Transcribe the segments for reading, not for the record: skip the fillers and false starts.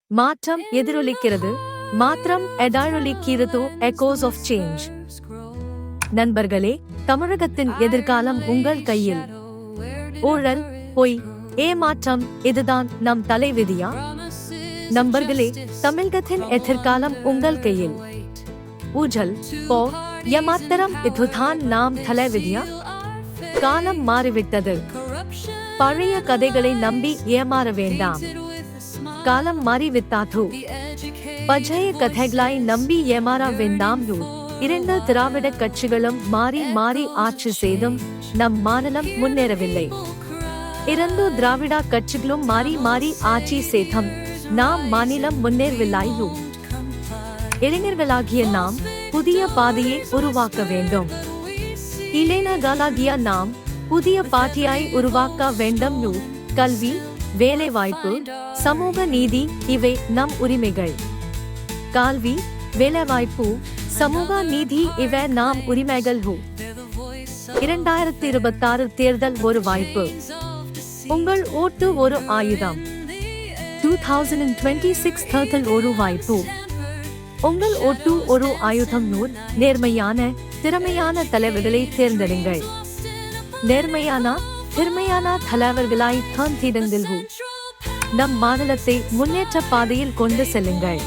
மாற்றம் எதிரொலிக்கிறது, மாற்றம் எதிரொலிக்கிறது. Echoes of change. நண்பர்களே, தமிழகத்தின் எதிர்காலம் உங்கள் கையில். ஊழல், பொய், ஏமாற்றம், இதுதான் நம் தலைவிதியா? நண்பர்களே, தமிழகத்தின் எதிர்காலம் உங்கள் கையில். ஊழல், பொய், ஏமாத்திரம், இதுதான் நாம் தலைவிதியா? காலம் மாறிவிட்டது. பழைய கதைகளை நம்பி ஏமாற வேண்டாம். காலம் மாறிவிட்டது. பழைய கதைகளை நம்பி ஏமாற வேண்டாம். இரண்டு திராவிட கட்சிகளும் மாறி மாறி ஆட்சி செய்தும் நம் மாநிலம் முன்னேறவில்லை. இரண்டு திராவிட கட்சிகளும் மாறி மாறி ஆட்சி செய்தும் நாம் மாநிலம் முன்னேறவில்லை. இளைஞர்களாகிய நாம் புதிய பாதையை உருவாக்க வேண்டும். இளைஞர்களாகிய நாம் புதிய பாதையை உருவாக்க வேண்டும். கல்வி, வேலைவாய்ப்பு, சமூக நீதி, இவை நம் உரிமைகள். கல்வி, வேலைவாய்ப்பு, சமூக நீதி, இவை நாம் உரிமைகள். 2026 தேர்தல் ஒரு வாய்ப்பு. உங்கள் ஓட்டு ஒரு ஆயுதம். 2026 தேர்தல் ஒரு வாய்ப்பு. உங்கள் ஓட்டு ஒரு ஆயுதம். நேர்மையான, திறமையான தலைவர்களை தேர்ந்தெடுங்கள். நேர்மையான, திறமையான தலைவர்களாய் தேர்ந்தெடுங்கள். நம் மாநிலத்தை முன்னேற்ற பாதையில் கொண்டு செல்லுங்கள்.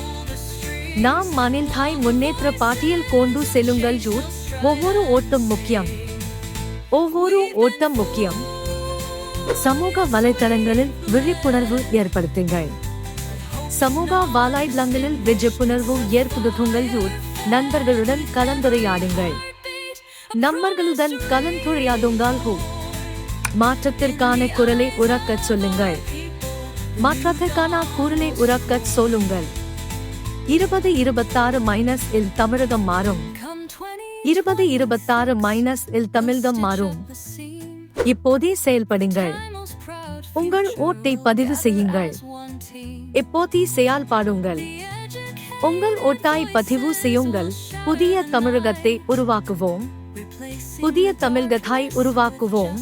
நாம் மாநிலத்தை முன்னேற்ற பாதையில் கொண்டு செல்லுங்கள். ஒவ்வொரு ஓட்டம் முக்கியம். ஒவ்வொரு ஓட்டம் முக்கியம். சமூக வலைதளங்களில் விழிப்புணர்வு ஏற்படுத்துங்கள். சமூக வலைதளங்களில் விழிப்புணர்வு ஏற்படுத்துங்கள். நண்பர்களுடன் கலந்துரையாடுங்கள். நண்பர்களுடன் கலந்துரையாடுங்கள். மாற்றத்திற்கான குரலை உரக்கச் சொல்லுங்கள். மாற்றத்திற்கான குரலை உரக்கச் சொல்லுங்கள். 2026 இல் தமிழகம் மாறும். 2026 இல் தமிழகம் மாறும். இப்போதே செயல்படுங்கள். உங்கள் ஓட்டை பதிவு செய்யுங்கள். இப்போதே செயல்படுங்கள். உங்கள் ஓட்டாய் பதிவு செய்யுங்கள். புதிய தமிழகத்தை உருவாக்குவோம். புதிய தமிழகத்தை உருவாக்குவோம்.